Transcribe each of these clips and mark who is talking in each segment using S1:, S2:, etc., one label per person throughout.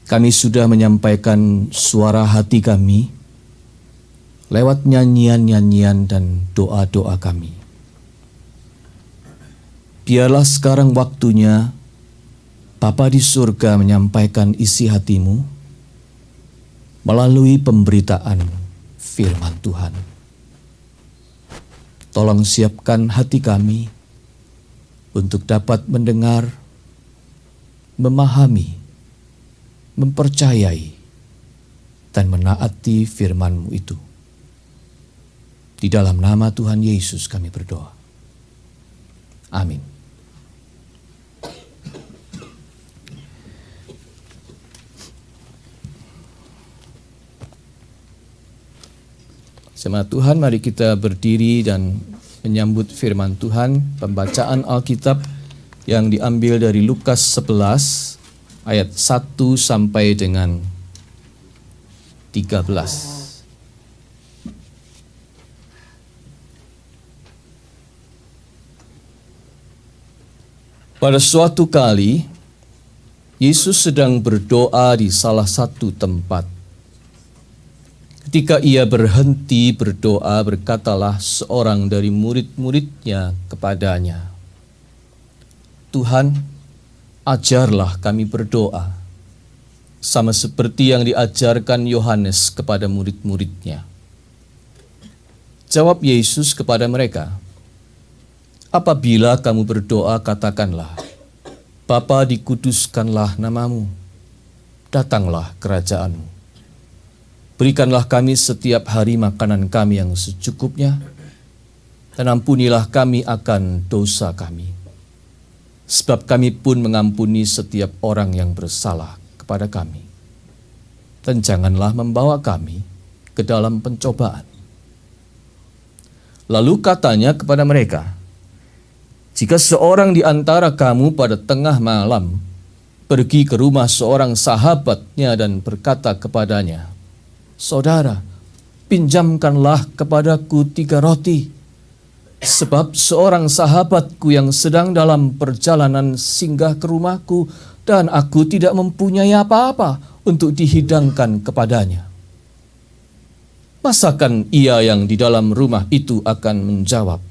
S1: Kami sudah menyampaikan suara hati kami lewat nyanyian-nyanyian dan doa-doa kami. Biarlah sekarang waktunya Bapa di surga menyampaikan isi hatimu melalui pemberitaan firman Tuhan. Tolong siapkan hati kami untuk dapat mendengar, memahami, mempercayai, dan menaati firman-Mu itu. Di dalam nama Tuhan Yesus kami berdoa. Amin. Jemaat Tuhan, mari kita berdiri dan menyambut firman Tuhan. Pembacaan Alkitab yang diambil dari Lukas 11 ayat 1 sampai dengan 13. Pada suatu kali, Yesus sedang berdoa di salah satu tempat. Ketika ia berhenti berdoa, berkatalah seorang dari murid-muridnya kepadanya, "Tuhan, ajarlah kami berdoa, sama seperti yang diajarkan Yohanes kepada murid-muridnya." Jawab Yesus kepada mereka, "Apabila kamu berdoa, katakanlah, Bapa, dikuduskanlah namamu, datanglah kerajaanmu. Berikanlah kami setiap hari makanan kami yang secukupnya, dan ampunilah kami akan dosa kami, sebab kami pun mengampuni setiap orang yang bersalah kepada kami. Dan janganlah membawa kami ke dalam pencobaan." Lalu katanya kepada mereka, "Jika seorang di antara kamu pada tengah malam pergi ke rumah seorang sahabatnya dan berkata kepadanya, 'Saudara, pinjamkanlah kepadaku 3 roti, sebab seorang sahabatku yang sedang dalam perjalanan singgah ke rumahku dan aku tidak mempunyai apa-apa untuk dihidangkan kepadanya.' Masakan ia yang di dalam rumah itu akan menjawab,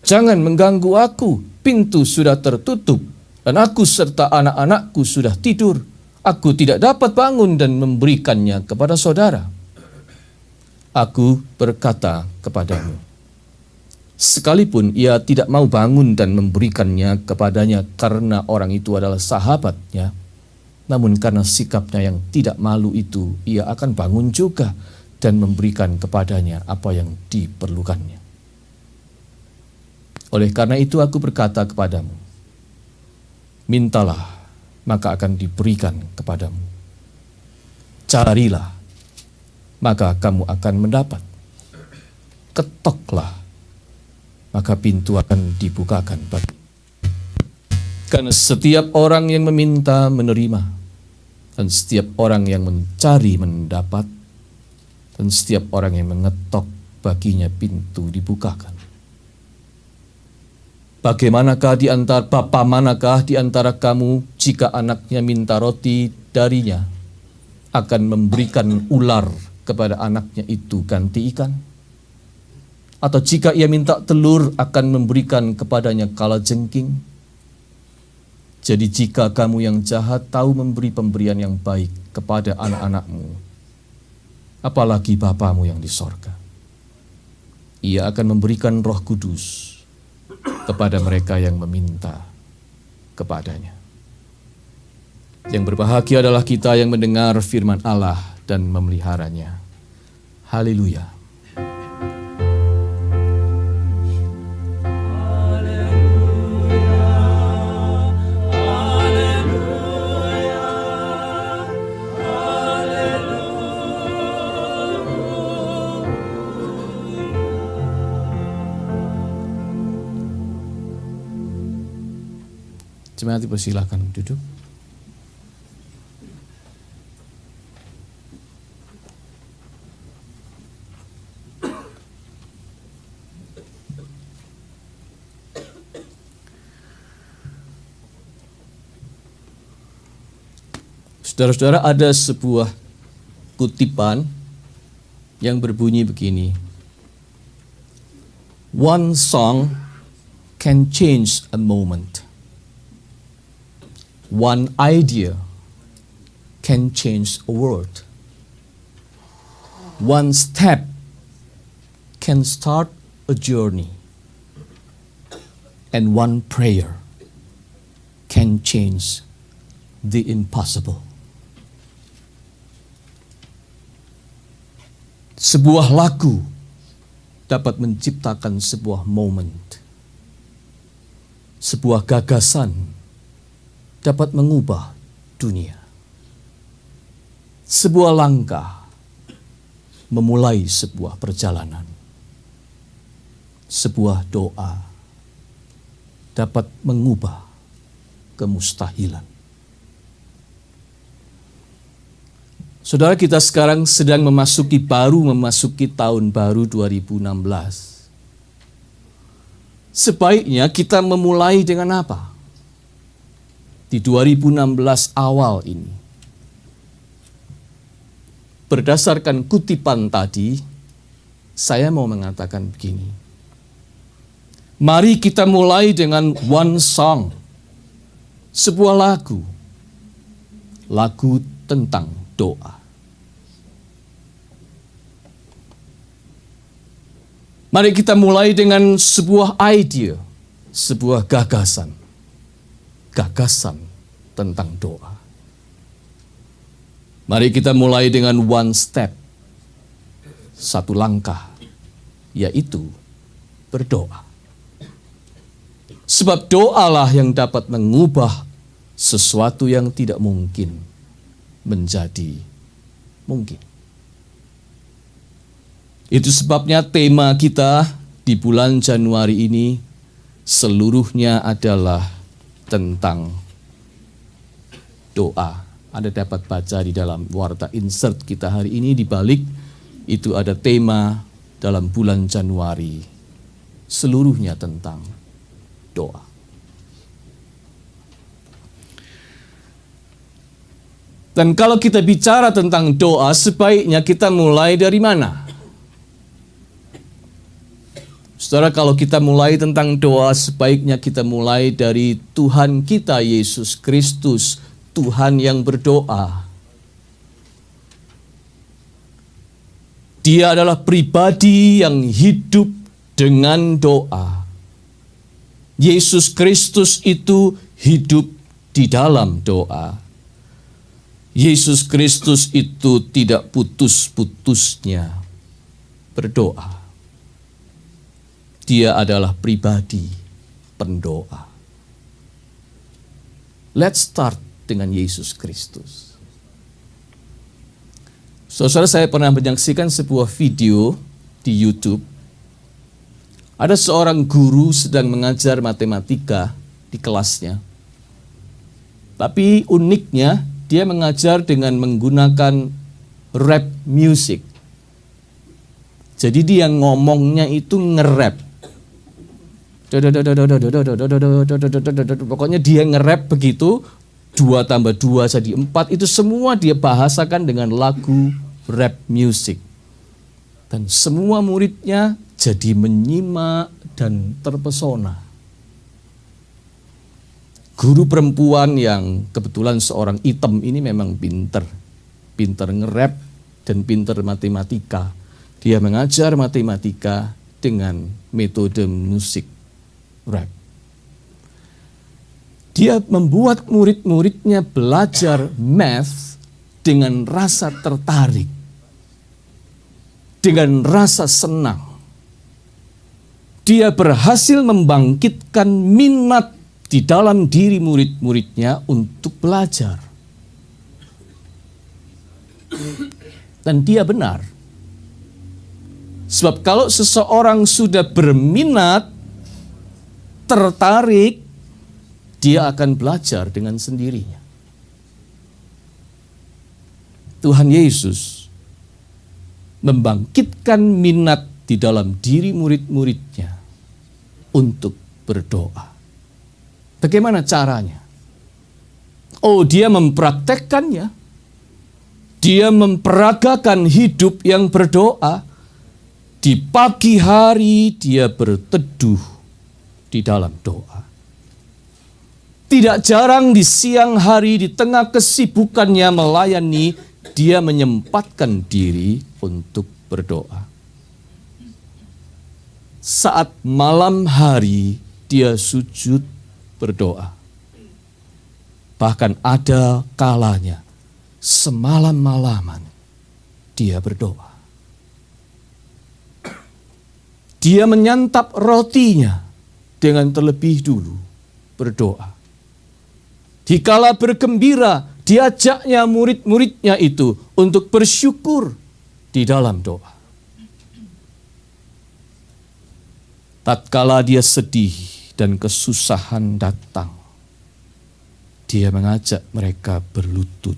S1: 'Jangan mengganggu aku, pintu sudah tertutup dan aku serta anak-anakku sudah tidur. Aku tidak dapat bangun dan memberikannya kepada saudara.' Aku berkata kepadamu, sekalipun ia tidak mau bangun dan memberikannya kepadanya karena orang itu adalah sahabatnya, namun karena sikapnya yang tidak malu itu, ia akan bangun juga dan memberikan kepadanya apa yang diperlukannya. Oleh karena itu aku berkata kepadamu, mintalah, maka akan diberikan kepadamu. Carilah, maka kamu akan mendapat. Ketoklah, maka pintu akan dibukakan bagi. Karena setiap orang yang meminta menerima, dan setiap orang yang mencari mendapat, dan setiap orang yang mengetok baginya pintu dibukakan. Bagaimanakah bapa manakah di antara kamu jika anaknya minta roti darinya akan memberikan ular kepada anaknya itu ganti ikan? Atau jika ia minta telur akan memberikan kepadanya kalajengking? Jadi jika kamu yang jahat tahu memberi pemberian yang baik kepada anak-anakmu, apalagi Bapamu yang di sorga, ia akan memberikan Roh Kudus kepada mereka yang meminta kepadanya. Yang berbahagia adalah kita yang mendengar firman Allah dan memeliharanya. Haleluya. Jemaat dipersilakan duduk. Saudara-saudara, ada sebuah kutipan yang berbunyi begini. One song can change a moment. One idea can change a world. One step can start a journey. And one prayer can change the impossible. Sebuah lagu dapat menciptakan sebuah moment. Sebuah gagasan dapat mengubah dunia. Sebuah langkah memulai sebuah perjalanan. Sebuah doa dapat mengubah kemustahilan. Saudara, kita sekarang sedang baru memasuki tahun baru 2016. Sebaiknya kita memulai dengan apa? Di 2016 awal ini. Berdasarkan kutipan tadi, saya mau mengatakan begini. Mari kita mulai dengan one song. Sebuah lagu. Lagu tentang doa. Mari kita mulai dengan sebuah ide, sebuah gagasan. Gagasan tentang doa. Mari kita mulai dengan one step. Satu langkah, yaitu berdoa. Sebab doalah yang dapat mengubah sesuatu yang tidak mungkin menjadi mungkin. Itu sebabnya tema kita di bulan Januari ini seluruhnya adalah tentang doa. Anda dapat baca di dalam warta insert kita hari ini, di balik itu ada tema dalam bulan Januari. Seluruhnya tentang doa. Dan kalau kita bicara tentang doa, sebaiknya kita mulai dari mana? Saudara, kalau kita mulai tentang doa, sebaiknya kita mulai dari Tuhan kita Yesus Kristus, Tuhan yang berdoa. Dia adalah pribadi yang hidup dengan doa. Yesus Kristus itu hidup di dalam doa. Yesus Kristus itu tidak putus-putusnya berdoa. Dia adalah pribadi pendoa. Let's start dengan Yesus Kristus. Saudara, saya pernah menyaksikan sebuah video di YouTube. Ada seorang guru sedang mengajar matematika di kelasnya. Tapi uniknya, dia mengajar dengan menggunakan rap music. Jadi dia ngomongnya itu nge-rap. Pokoknya dia nge-rap begitu, 2 tambah 2 jadi 4, itu semua dia bahasakan dengan lagu rap music. Dan semua muridnya jadi menyimak dan terpesona. Guru perempuan yang kebetulan seorang item ini memang pinter nge-rap dan pinter matematika. Dia mengajar matematika dengan metode musik rap. Dia membuat murid-muridnya belajar math dengan rasa tertarik, dengan rasa senang. Dia berhasil membangkitkan minat di dalam diri murid-muridnya untuk belajar. Dan dia benar. Sebab kalau seseorang sudah berminat, tertarik, dia akan belajar dengan sendirinya. Tuhan Yesus membangkitkan minat di dalam diri murid-muridnya untuk berdoa. Bagaimana caranya? Oh, dia mempraktekkannya Dia memperagakan hidup yang berdoa. Di pagi hari dia berteduh di dalam doa. Tidak jarang di siang hari di tengah kesibukannya melayani, dia menyempatkan diri untuk berdoa. Saat malam hari dia sujud berdoa. Bahkan ada kalanya semalam-malaman dia berdoa. Dia menyantap rotinya dengan terlebih dulu berdoa. Dikala bergembira, diajaknya murid-muridnya itu untuk bersyukur di dalam doa. Tatkala dia sedih dan kesusahan datang, dia mengajak mereka berlutut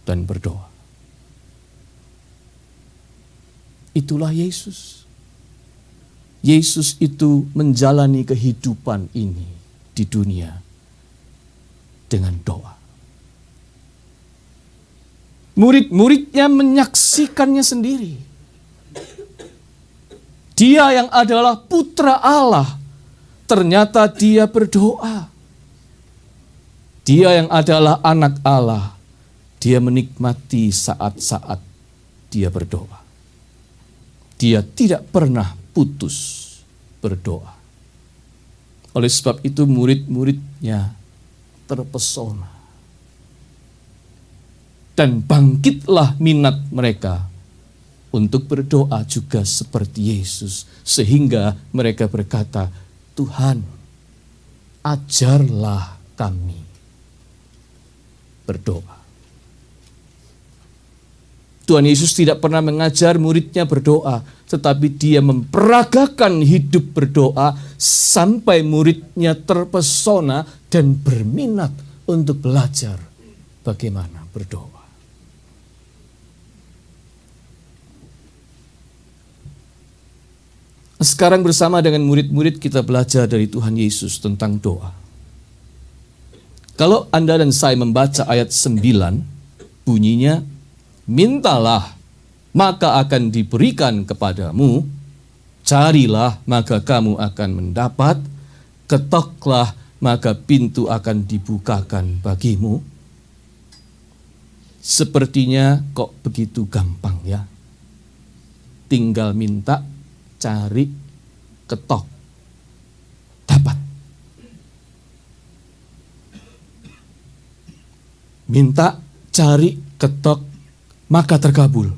S1: dan berdoa. Itulah Yesus. Yesus itu menjalani kehidupan ini di dunia dengan doa. Murid-muridnya menyaksikannya sendiri. Dia yang adalah putra Allah, ternyata dia berdoa. Dia yang adalah anak Allah, dia menikmati saat-saat dia berdoa. Dia tidak pernah putus berdoa. Oleh sebab itu murid-muridnya terpesona. Dan bangkitlah minat mereka untuk berdoa juga seperti Yesus. Sehingga mereka berkata, Tuhan, ajarlah kami berdoa. Tuhan Yesus tidak pernah mengajar muridnya berdoa, tetapi dia memperagakan hidup berdoa sampai muridnya terpesona dan berminat untuk belajar bagaimana berdoa. Sekarang bersama dengan murid-murid kita belajar dari Tuhan Yesus tentang doa. Kalau Anda dan saya membaca ayat 9, bunyinya, mintalah, maka akan diberikan kepadamu. Carilah, maka kamu akan mendapat. Ketoklah, maka pintu akan dibukakan bagimu. Sepertinya kok begitu gampang ya. Tinggal minta, cari, ketok, dapat. Minta, cari, ketok, maka terkabul.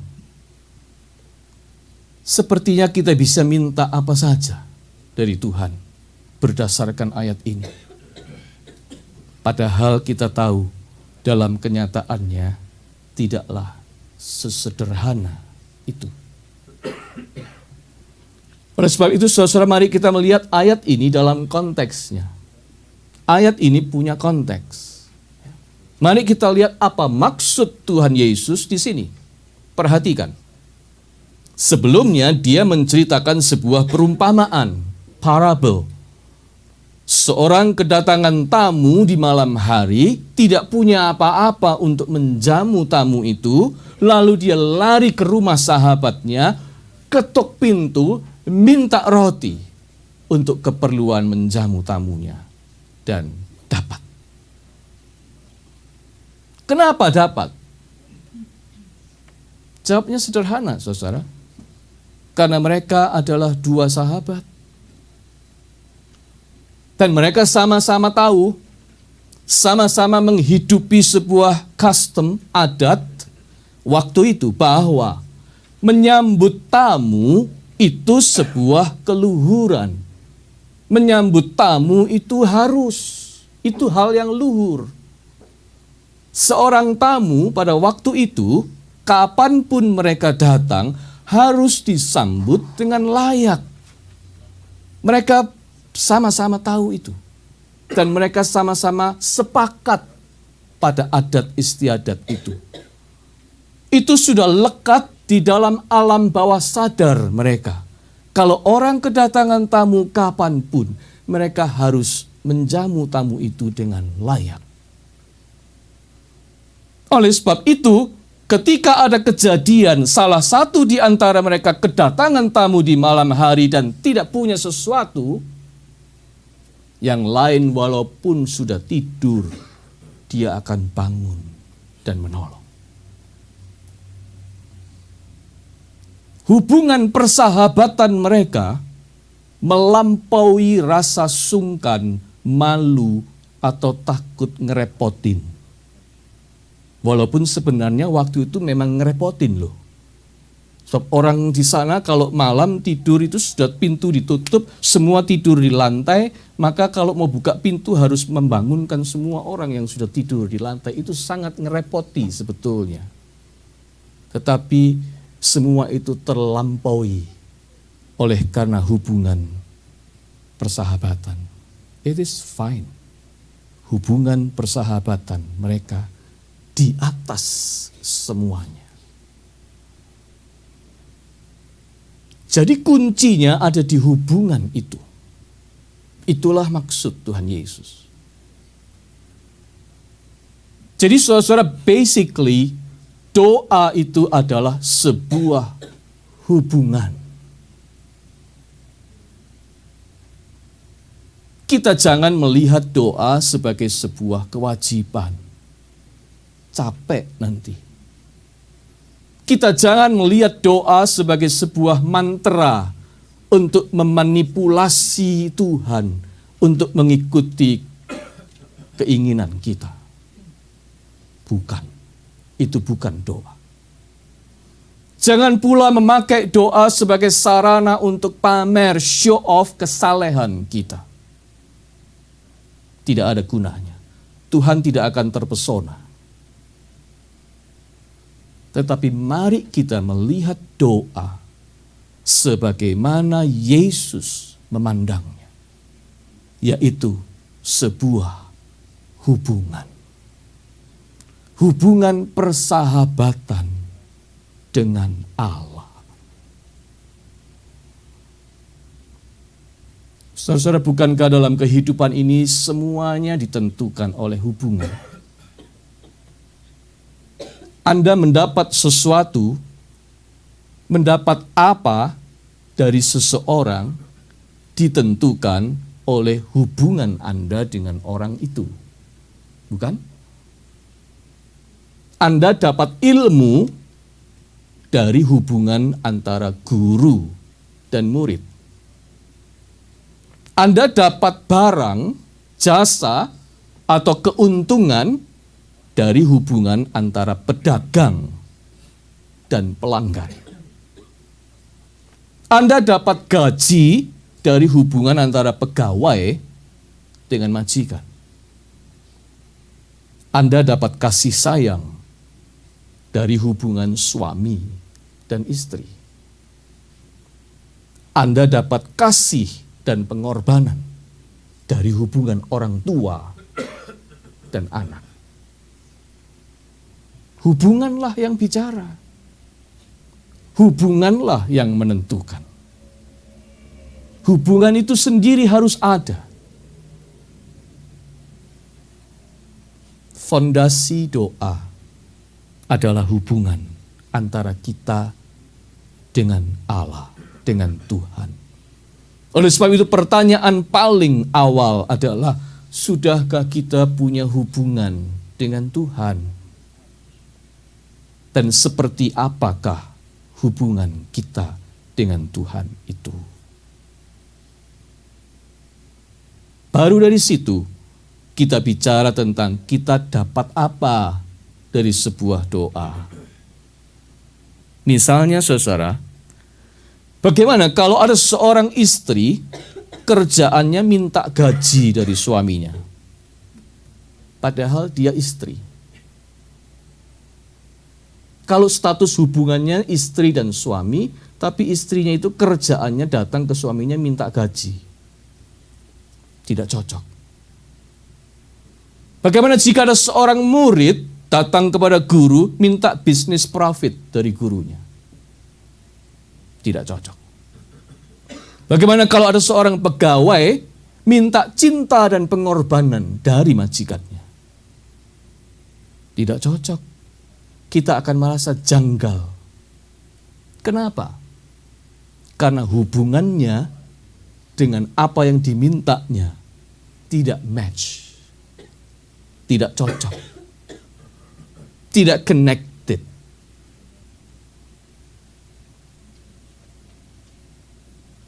S1: Sepertinya kita bisa minta apa saja dari Tuhan berdasarkan ayat ini. Padahal kita tahu dalam kenyataannya tidaklah sesederhana itu. Oleh sebab itu saudara, mari kita melihat ayat ini dalam konteksnya. Ayat ini punya konteks. Mari kita lihat apa maksud Tuhan Yesus di sini. Perhatikan. Sebelumnya dia menceritakan sebuah perumpamaan, parable. Seorang kedatangan tamu di malam hari, tidak punya apa-apa untuk menjamu tamu itu, lalu dia lari ke rumah sahabatnya, ketuk pintu, minta roti untuk keperluan menjamu tamunya, dan dapat. Kenapa dapat? Jawabnya sederhana, saudara. Karena mereka adalah dua sahabat. Dan mereka sama-sama tahu, sama-sama menghidupi sebuah custom, adat, waktu itu bahwa menyambut tamu itu sebuah keluhuran. Menyambut tamu itu itu hal yang luhur. Seorang tamu pada waktu itu, kapanpun mereka datang, harus disambut dengan layak. Mereka sama-sama tahu itu. Dan mereka sama-sama sepakat pada adat istiadat itu. Itu sudah lekat di dalam alam bawah sadar mereka. Kalau orang kedatangan tamu kapanpun, mereka harus menjamu tamu itu dengan layak. Oleh sebab itu, ketika ada kejadian salah satu di antara mereka kedatangan tamu di malam hari dan tidak punya sesuatu, yang lain walaupun sudah tidur, dia akan bangun dan menolong. Hubungan persahabatan mereka melampaui rasa sungkan, malu, atau takut ngerepotin. Walaupun sebenarnya waktu itu memang ngerepotin loh. Sebab orang di sana kalau malam tidur itu sudah pintu ditutup, semua tidur di lantai, maka kalau mau buka pintu harus membangunkan semua orang yang sudah tidur di lantai. Itu sangat ngerepoti sebetulnya. Tetapi semua itu terlampaui oleh karena hubungan persahabatan. It is fine. Hubungan persahabatan mereka di atas semuanya. Jadi kuncinya ada di hubungan itu. Itulah maksud Tuhan Yesus. Jadi saudara-saudara, basically doa itu adalah sebuah hubungan. Kita jangan melihat doa sebagai sebuah kewajiban. Capek nanti. Kita jangan melihat doa sebagai sebuah mantra untuk memanipulasi Tuhan untuk mengikuti keinginan kita. Bukan. Itu bukan doa. Jangan pula memakai doa sebagai sarana untuk pamer, show off kesalehan kita. Tidak ada gunanya. Tuhan tidak akan terpesona. Tetapi mari kita melihat doa sebagaimana Yesus memandangnya, yaitu sebuah hubungan. Hubungan persahabatan dengan Allah. Saudara-saudara, bukankah dalam kehidupan ini semuanya ditentukan oleh hubungan? Anda mendapat sesuatu, mendapat apa dari seseorang ditentukan oleh hubungan Anda dengan orang itu. Bukan? Anda dapat ilmu dari hubungan antara guru dan murid. Anda dapat barang, jasa, atau keuntungan dari hubungan antara pedagang dan pelanggan. Anda dapat gaji dari hubungan antara pegawai dengan majikan. Anda dapat kasih sayang dari hubungan suami dan istri. Anda dapat kasih dan pengorbanan dari hubungan orang tua dan anak. Hubunganlah yang bicara. Hubunganlah yang menentukan. Hubungan itu sendiri harus ada. Fondasi doa adalah hubungan antara kita dengan Allah, dengan Tuhan. Oleh sebab itu pertanyaan paling awal adalah, sudahkah kita punya hubungan dengan Tuhan? Dan seperti apakah hubungan kita dengan Tuhan itu? Baru dari situ kita bicara tentang kita dapat apa dari sebuah doa. Misalnya saudara, bagaimana kalau ada seorang istri kerjaannya minta gaji dari suaminya, padahal dia istri. Kalau status hubungannya istri dan suami, tapi istrinya itu kerjaannya datang ke suaminya minta gaji. Tidak cocok. Bagaimana jika ada seorang murid datang kepada guru minta bisnis profit dari gurunya? Tidak cocok. Bagaimana kalau ada seorang pegawai minta cinta dan pengorbanan dari majikannya? Tidak cocok. kita akan merasa janggal. Kenapa? Karena hubungannya dengan apa yang dimintanya tidak match, tidak cocok, tidak connected.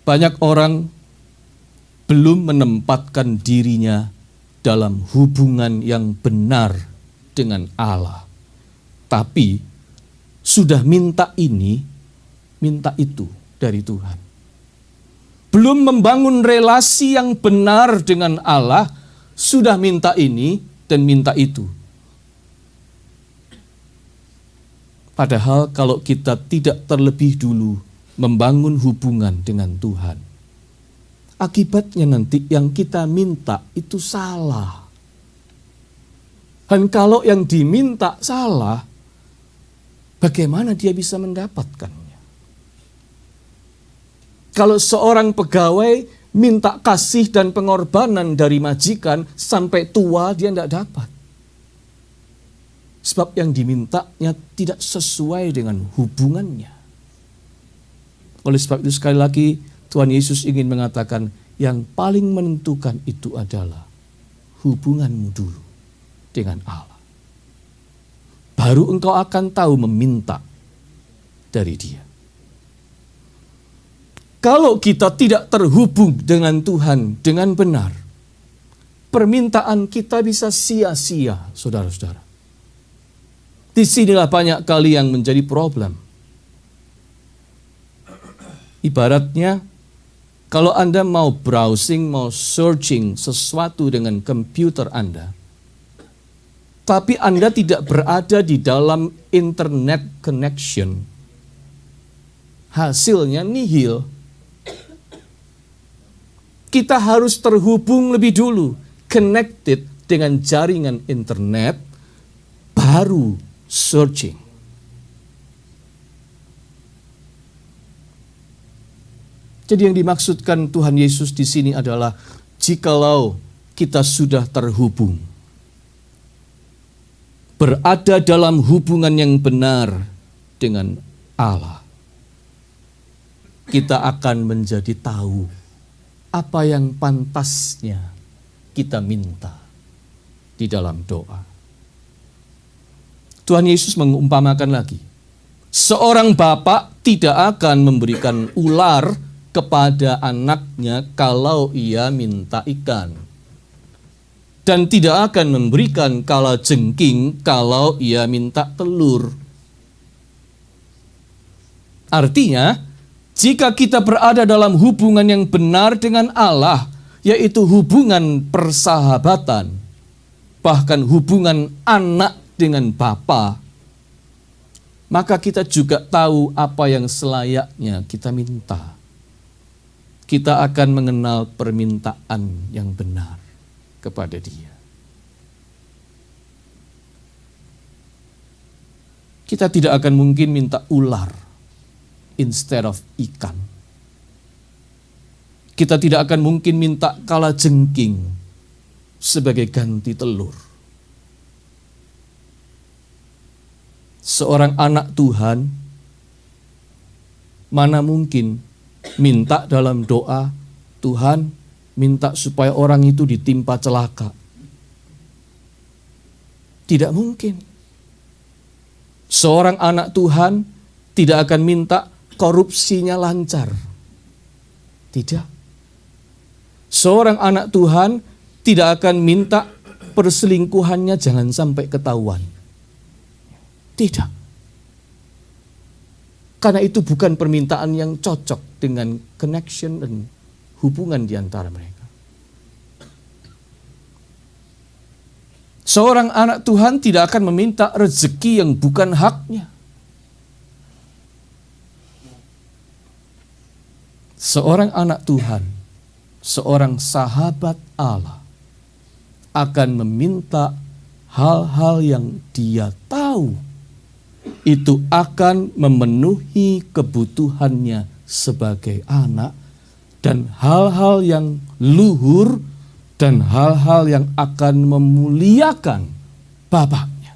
S1: Banyak orang belum menempatkan dirinya dalam hubungan yang benar dengan Allah. Tapi sudah minta ini, minta itu dari Tuhan. Belum membangun relasi yang benar dengan Allah, sudah minta ini dan minta itu. Padahal kalau kita tidak terlebih dulu membangun hubungan dengan Tuhan, akibatnya nanti yang kita minta itu salah. Dan kalau yang diminta salah, bagaimana dia bisa mendapatkannya? Kalau seorang pegawai minta kasih dan pengorbanan dari majikan, sampai tua dia tidak dapat. Sebab yang dimintanya tidak sesuai dengan hubungannya. Oleh sebab itu sekali lagi, Tuhan Yesus ingin mengatakan yang paling menentukan itu adalah hubunganmu dulu dengan Allah. Baru engkau akan tahu meminta dari Dia. Kalau kita tidak terhubung dengan Tuhan dengan benar, permintaan kita bisa sia-sia, saudara-saudara. Disinilah banyak kali yang menjadi problem. Ibaratnya, kalau Anda mau browsing, mau searching sesuatu dengan komputer Anda, tapi Anda tidak berada di dalam internet connection, hasilnya nihil. Kita harus terhubung lebih dulu, connected dengan jaringan internet, baru searching. Jadi yang dimaksudkan Tuhan Yesus di sini adalah jikalau kita sudah terhubung, berada dalam hubungan yang benar dengan Allah, kita akan menjadi tahu apa yang pantasnya kita minta di dalam doa. Tuhan Yesus mengumpamakan lagi, seorang bapak tidak akan memberikan ular kepada anaknya kalau ia minta ikan, dan tidak akan memberikan kalajengking kalau ia minta telur. Artinya, jika kita berada dalam hubungan yang benar dengan Allah, yaitu hubungan persahabatan, bahkan hubungan anak dengan bapa, maka kita juga tahu apa yang selayaknya kita minta. Kita akan mengenal permintaan yang benar kepada Dia. Kita tidak akan mungkin minta ular instead of ikan. Kita tidak akan mungkin minta kalajengking sebagai ganti telur. Seorang anak Tuhan mana mungkin minta dalam doa, Tuhan minta supaya orang itu ditimpa celaka. Tidak mungkin. Seorang anak Tuhan tidak akan minta korupsinya lancar. Tidak. Seorang anak Tuhan tidak akan minta perselingkuhannya jangan sampai ketahuan. Tidak. Karena itu bukan permintaan yang cocok dengan connection dan hubungan di antara mereka. Seorang anak Tuhan tidak akan meminta rezeki yang bukan haknya. Seorang anak Tuhan, seorang sahabat Allah, akan meminta hal-hal yang dia tahu itu akan memenuhi kebutuhannya sebagai anak, dan hal-hal yang luhur dan hal-hal yang akan memuliakan bapaknya.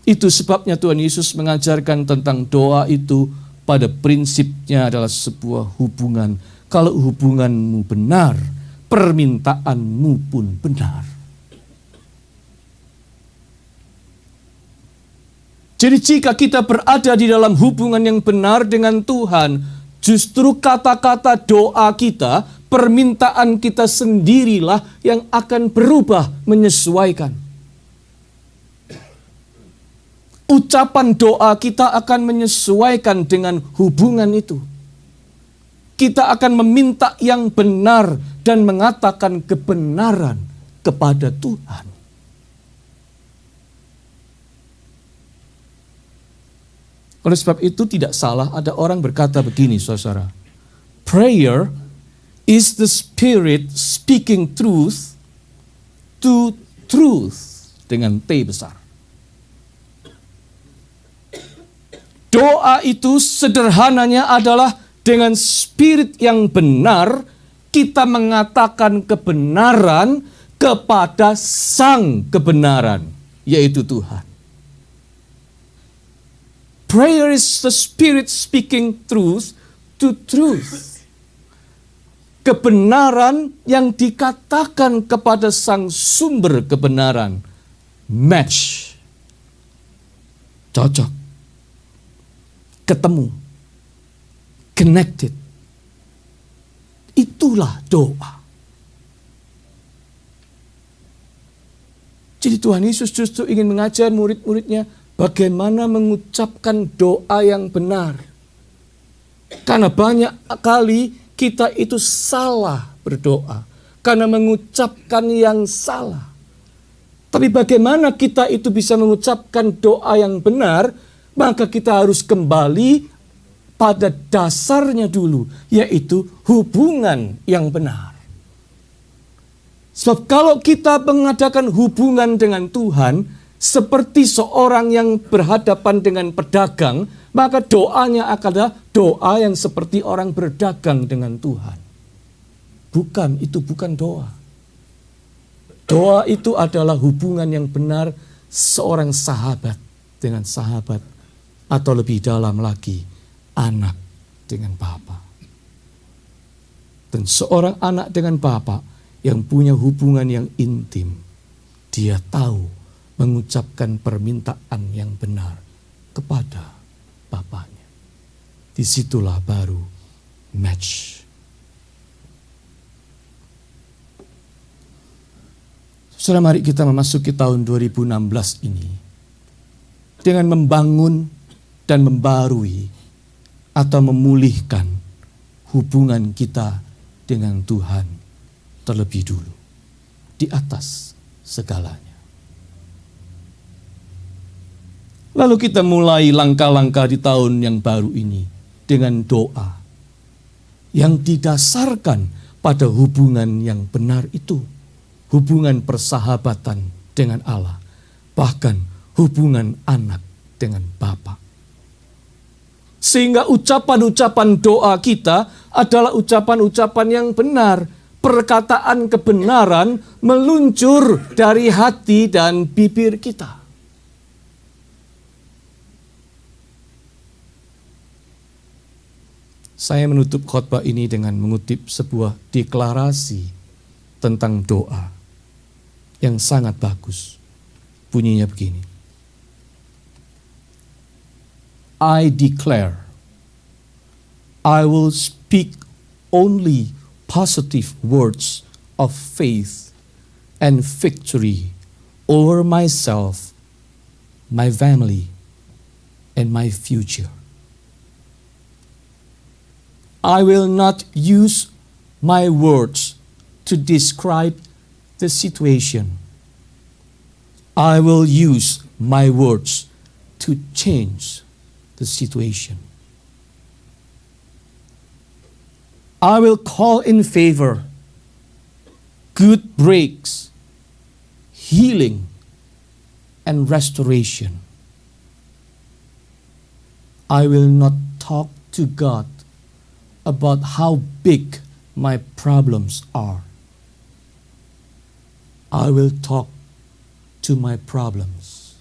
S1: Itu sebabnya Tuhan Yesus mengajarkan tentang doa itu pada prinsipnya adalah sebuah hubungan. Kalau hubunganmu benar, permintaanmu pun benar. Jadi jika kita berada di dalam hubungan yang benar dengan Tuhan, justru kata-kata doa kita, permintaan kita sendirilah yang akan berubah menyesuaikan. Ucapan doa kita akan menyesuaikan dengan hubungan itu. Kita akan meminta yang benar dan mengatakan kebenaran kepada Tuhan. Oleh sebab itu tidak salah ada orang berkata begini, saudara. Prayer is the Spirit speaking truth to truth dengan T besar. Doa itu sederhananya adalah dengan spirit yang benar, kita mengatakan kebenaran kepada sang kebenaran, yaitu Tuhan. Prayer is the Spirit speaking truth to truth. Kebenaran yang dikatakan kepada sang sumber kebenaran. Match. Cocok. Ketemu. Connected. Itulah doa. Jadi Tuhan Yesus justru ingin mengajar murid-muridnya bagaimana mengucapkan doa yang benar. Karena banyak kali kita itu salah berdoa. Karena mengucapkan yang salah. Tapi bagaimana kita itu bisa mengucapkan doa yang benar, maka kita harus kembali pada dasarnya dulu, yaitu hubungan yang benar. Sebab kalau kita mengadakan hubungan dengan Tuhan, seperti seorang yang berhadapan dengan pedagang, maka doanya adalah doa yang seperti orang berdagang dengan Tuhan. Bukan, itu bukan doa. Doa itu adalah hubungan yang benar seorang sahabat dengan sahabat, atau lebih dalam lagi, anak dengan bapa. Dan seorang anak dengan bapa yang punya hubungan yang intim, dia tahu mengucapkan permintaan yang benar kepada bapaknya. Disitulah baru match. Saudara, mari kita memasuki tahun 2016 ini dengan membangun dan membarui atau memulihkan hubungan kita dengan Tuhan terlebih dulu, di atas segalanya. Lalu kita mulai langkah-langkah di tahun yang baru ini dengan doa yang didasarkan pada hubungan yang benar itu, hubungan persahabatan dengan Allah, bahkan hubungan anak dengan Bapa. Sehingga ucapan-ucapan doa kita adalah ucapan-ucapan yang benar. Perkataan kebenaran meluncur dari hati dan bibir kita. Saya menutup khotbah ini dengan mengutip sebuah deklarasi tentang doa yang sangat bagus. Bunyinya begini. I declare, I will speak only positive words of faith and victory over myself, my family, and my future. I will not use my words to describe the situation. I will use my words to change the situation. I will call in favor good breaks, healing, and restoration. I will not talk to God about how big my problems are. I will talk to my problems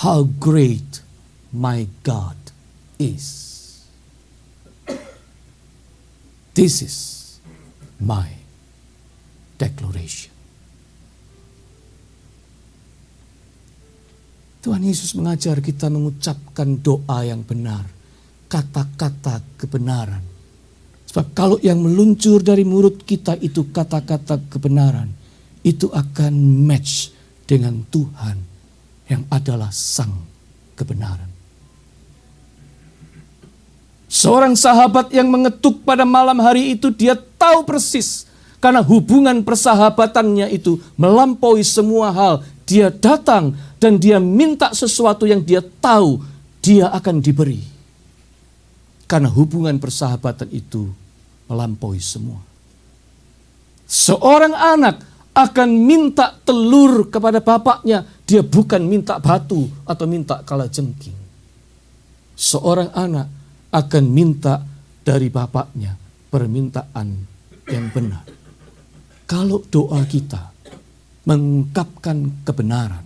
S1: how great my God is. This is my declaration. Tuhan Yesus mengajar kita mengucapkan doa yang benar, kata-kata kebenaran. Sebab kalau yang meluncur dari mulut kita itu kata-kata kebenaran, itu akan match dengan Tuhan yang adalah sang kebenaran. Seorang sahabat yang mengetuk pada malam hari itu, dia tahu persis. Karena hubungan persahabatannya itu melampaui semua hal. Dia datang dan dia minta sesuatu yang dia tahu dia akan diberi. Karena hubungan persahabatan itu melampaui semua. Seorang anak akan minta telur kepada bapaknya. Dia bukan minta batu atau minta kalajengking. Seorang anak akan minta dari bapaknya permintaan yang benar. Kalau doa kita mengungkapkan kebenaran,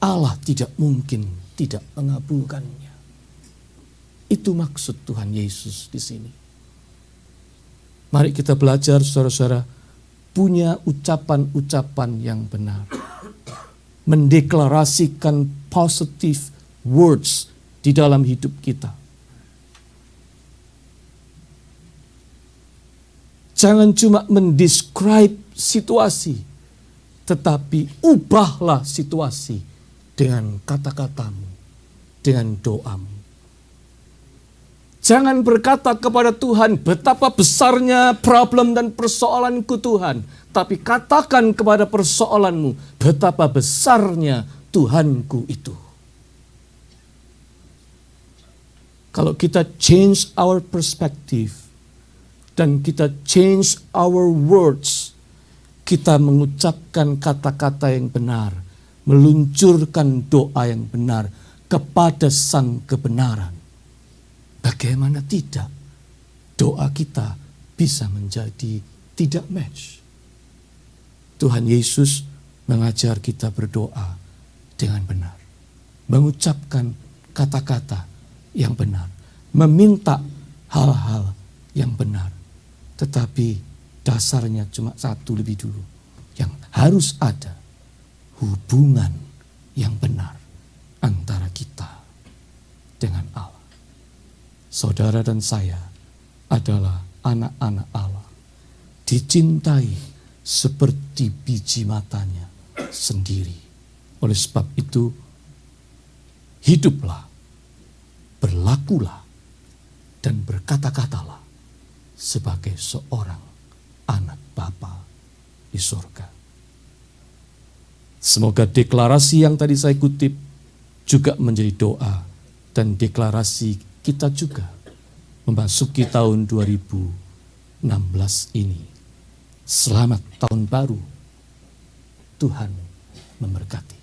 S1: Allah tidak mungkin tidak mengabulkannya. Itu maksud Tuhan Yesus di sini. Mari kita belajar, saudara-saudara, punya ucapan-ucapan yang benar. Mendeklarasikan positive words di dalam hidup kita. Jangan cuma mendescribe situasi, tetapi ubahlah situasi dengan kata-katamu, dengan doamu. Jangan berkata kepada Tuhan, betapa besarnya problem dan persoalanku Tuhan. Tapi katakan kepada persoalanmu, betapa besarnya Tuhanku itu. Kalau kita change our perspective, dan kita change our words, kita mengucapkan kata-kata yang benar, meluncurkan doa yang benar kepada sang kebenaran. Bagaimana tidak? Doa kita bisa menjadi tidak match. Tuhan Yesus mengajar kita berdoa dengan benar. Mengucapkan kata-kata yang benar. Meminta hal-hal yang benar. Tetapi dasarnya cuma satu lebih dulu. Yang harus ada hubungan yang benar antara kita dengan Allah. Saudara dan saya adalah anak-anak Allah. Dicintai seperti biji matanya sendiri. Oleh sebab itu, hiduplah, berlakulah, dan berkata-katalah sebagai seorang anak Bapa di surga. Semoga deklarasi yang tadi saya kutip juga menjadi doa dan deklarasi kita juga memasuki tahun 2016 ini. Selamat tahun baru. Tuhan memberkati.